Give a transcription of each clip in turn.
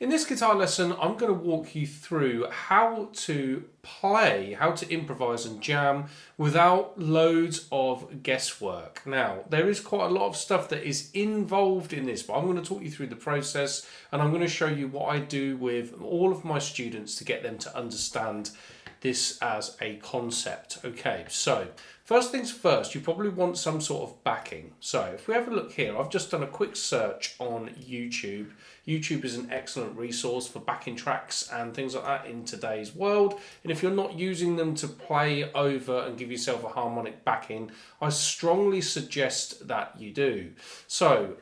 In this guitar lesson, I'm going to walk you through how to play, how to improvise and jam without loads of guesswork. Now, there is quite a lot of stuff that is involved in this, but I'm going to talk you through the process and I'm going to show you what I do with all of my students to get them to understand this as a concept. Okay, so first things first, you probably want some sort of backing. So if we have a look here, I've just done a quick search on YouTube. YouTube is an excellent resource for backing tracks and things like that in today's world. And if you're not using them to play over and give yourself a harmonic backing, I strongly suggest that you do. So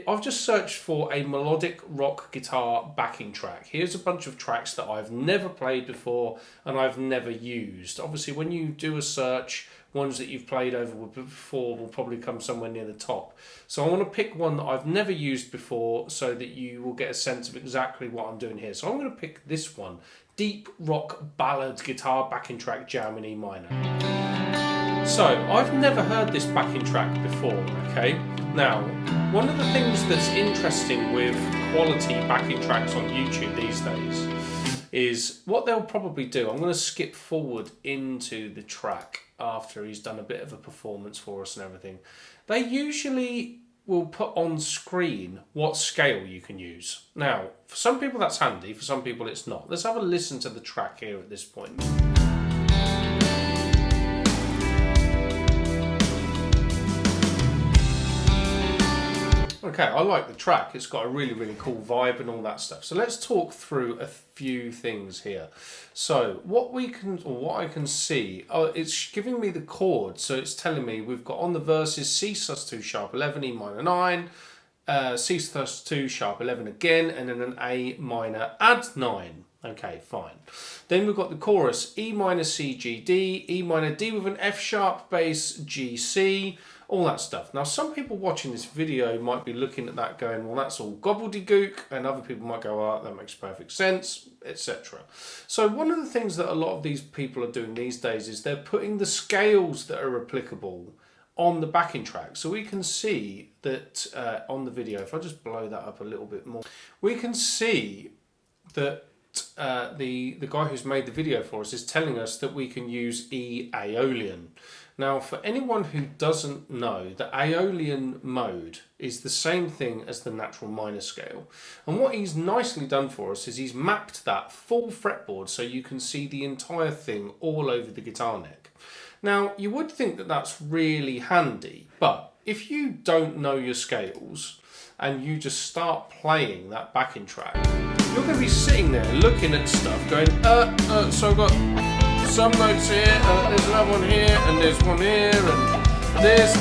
I've just searched for a melodic rock guitar backing track. Here's a bunch of tracks that I've never played before and I've never used. Obviously, when you do a search, ones that you've played over before will probably come somewhere near the top. So I want to pick one that I've never used before so that you will get a sense of exactly what I'm doing here. So I'm going to pick this one, Deep Rock Ballad Guitar Backing Track Jam in E minor. So I've never heard this backing track before, okay? Now, one of the things that's interesting with quality backing tracks on YouTube these days is what they'll probably do. I'm going to skip forward into the track after he's done a bit of a performance for us and everything. They usually will put on screen what scale you can use. Now, for some people that's handy, for some people it's not. Let's have a listen to the track here at this point. Okay, I like the track. It's got a really, really cool vibe and all that stuff. So let's talk through a few things here. So what I can see, it's giving me the chords. So it's telling me we've got on the verses C sus2 sharp 11, E minor 9, C sus2 sharp 11 again, and then an A minor add 9. Okay, fine. Then we've got the chorus, E minor C G D, E minor D with an F sharp bass G C, all that stuff. Now, some people watching this video might be looking at that going, well, that's all gobbledygook, and other people might go, oh, that makes perfect sense, etc. So one of the things that a lot of these people are doing these days is they're putting the scales that are applicable on the backing track. So we can see that on the video, if I just blow that up a little bit more, we can see that the guy who's made the video for us is telling us that we can use E Aeolian. Now, for anyone who doesn't know, the Aeolian mode is the same thing as the natural minor scale. And what he's nicely done for us is he's mapped that full fretboard so you can see the entire thing all over the guitar neck. Now, you would think that that's really handy, but if you don't know your scales and you just start playing that backing track, you're going to be sitting there looking at stuff going, so I've got some notes here, there's another one here, and there's one here, and this,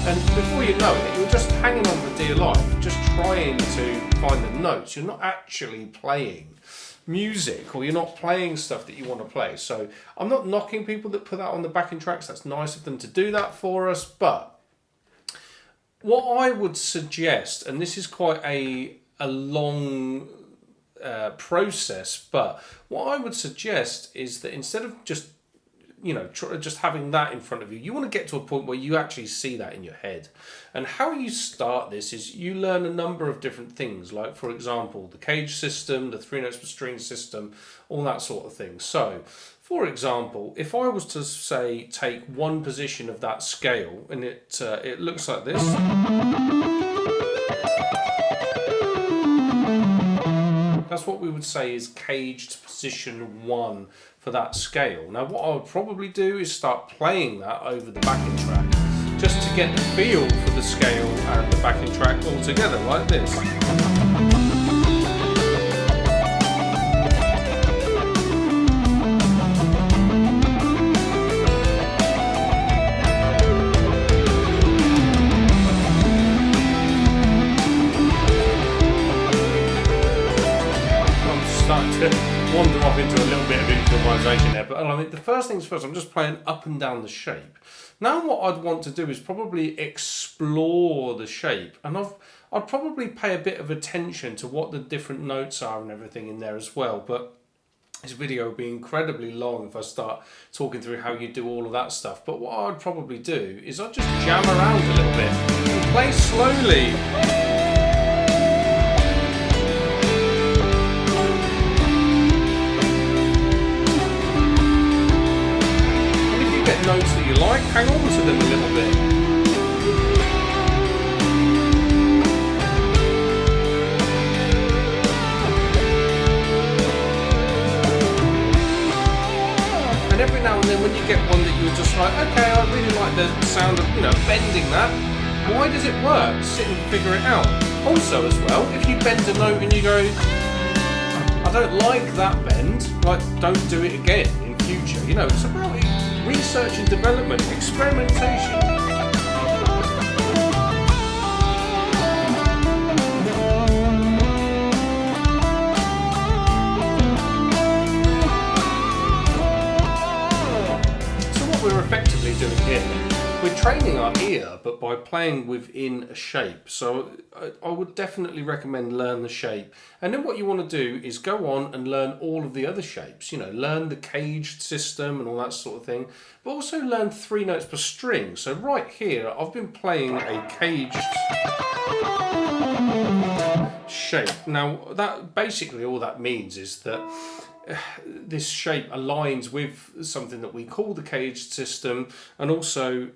and before you know it, you're just hanging on for dear life, just trying to find the notes. You're not actually playing music, or you're not playing stuff that you want to play. So I'm not knocking people that put that on the backing tracks. That's nice of them to do that for us, but what I would suggest, and this is quite a long process, but what I would suggest is that instead of just just having that in front of you, you want to get to a point where you actually see that in your head. And how you start this is you learn a number of different things, like for example the cage system, the 3 notes per string system, all that sort of thing. So for example, if I was to say take one position of that scale, and it looks like this. That's what we would say is caged position 1 for that scale. Now what I would probably do is start playing that over the backing track, just to get the feel for the scale and the backing track all together, like this. To wander off into a little bit of improvisation there, but I mean, the first things first, I'm just playing up and down the shape. Now what I'd want to do is probably explore the shape, and I'd probably pay a bit of attention to what the different notes are and everything in there as well, but this video will be incredibly long if I start talking through how you do all of that stuff. But what I'd probably do is I'd just jam around a little bit and play slowly. hang on to them a little bit. And every now and then when you get one that you're just like, okay, I really like the sound of, bending that. Why does it work? Sit and figure it out. Also as well, if you bend a note and you go, I don't like that bend, don't do it again in future. It's about research and development, experimentation. So what we're effectively doing here, we're training our ear, but by playing within a shape. So I would definitely recommend learn the shape. And then what you want to do is go on and learn all of the other shapes. Learn the caged system and all that sort of thing. But also learn 3 notes per string. So right here, I've been playing a caged shape. Now, that basically all that means is that this shape aligns with something that we call the caged system, and also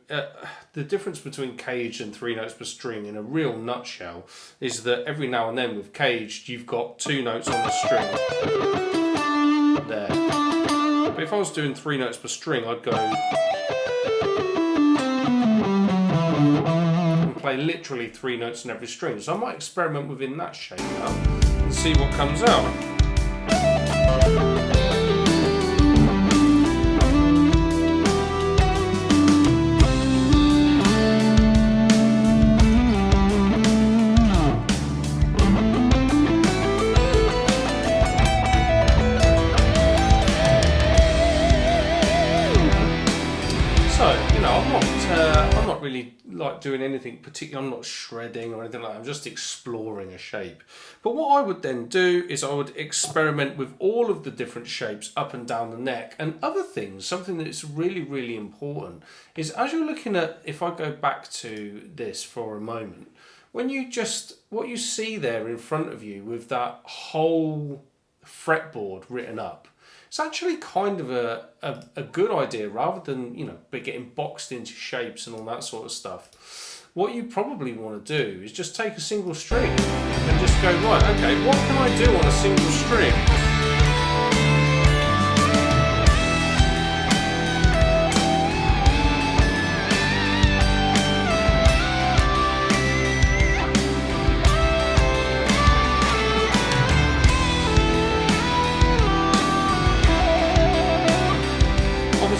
the difference between caged and 3 notes per string in a real nutshell is that every now and then with caged you've got 2 notes on the string there, but if I was doing 3 notes per string I'd go and play literally 3 notes in every string. So I might experiment within that shape now and see what comes out. I'm not really doing anything particular. I'm not shredding or anything like that. I'm just exploring a shape. But what I would then do is I would experiment with all of the different shapes up and down the neck and other things. Something that's really, really important is as you're looking at, if I go back to this for a moment, what you see there in front of you with that whole fretboard written up, it's actually kind of a good idea rather than, getting boxed into shapes and all that sort of stuff. What you probably want to do is just take a single string and just go, right, okay, what can I do on a single string?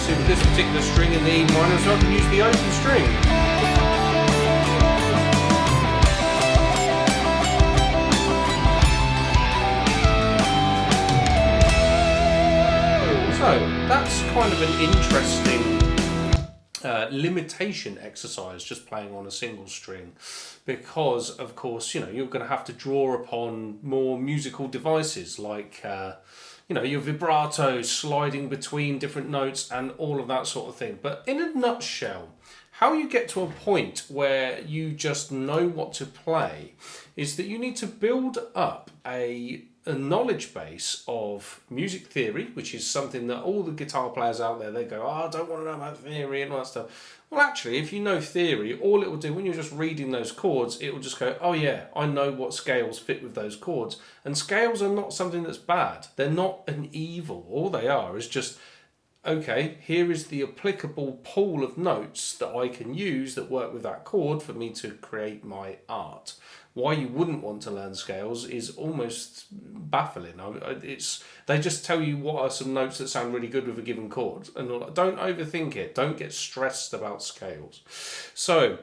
With this particular string in the E minor, so I can use the open string. So that's kind of an interesting limitation exercise, just playing on a single string, because of course you're going to have to draw upon more musical devices like your vibrato sliding between different notes and all of that sort of thing. But in a nutshell, how you get to a point where you just know what to play is that you need to build up a knowledge base of music theory, which is something that all the guitar players out there, they go, I don't want to know about theory and all that stuff. Well, actually, if you know theory, all it will do when you're just reading those chords, it will just go, oh yeah, I know what scales fit with those chords. And scales are not something that's bad. They're not an evil. All they are is just, okay, here is the applicable pool of notes that I can use that work with that chord for me to create my art. Why you wouldn't want to learn scales is almost baffling. They just tell you what are some notes that sound really good with a given chord. And don't overthink it. Don't get stressed about scales. So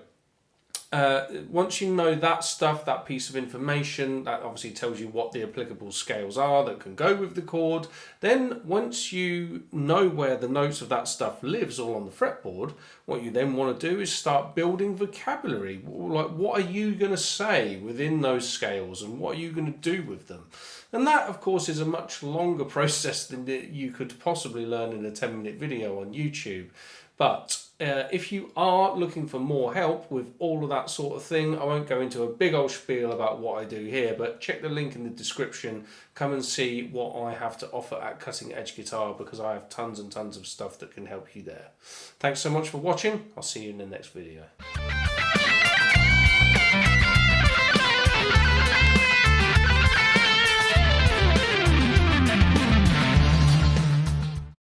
once you know that stuff, that piece of information, that obviously tells you what the applicable scales are that can go with the chord. Then once you know where the notes of that stuff lives all on the fretboard, what you then want to do is start building vocabulary. Like, what are you going to say within those scales and what are you going to do with them? And that, of course, is a much longer process than you could possibly learn in a 10-minute video on YouTube. But If you are looking for more help with all of that sort of thing, I won't go into a big old spiel about what I do here, but check the link in the description. Come and see what I have to offer at Cutting Edge Guitar, because I have tons and tons of stuff that can help you there. Thanks so much for watching. I'll see you in the next video.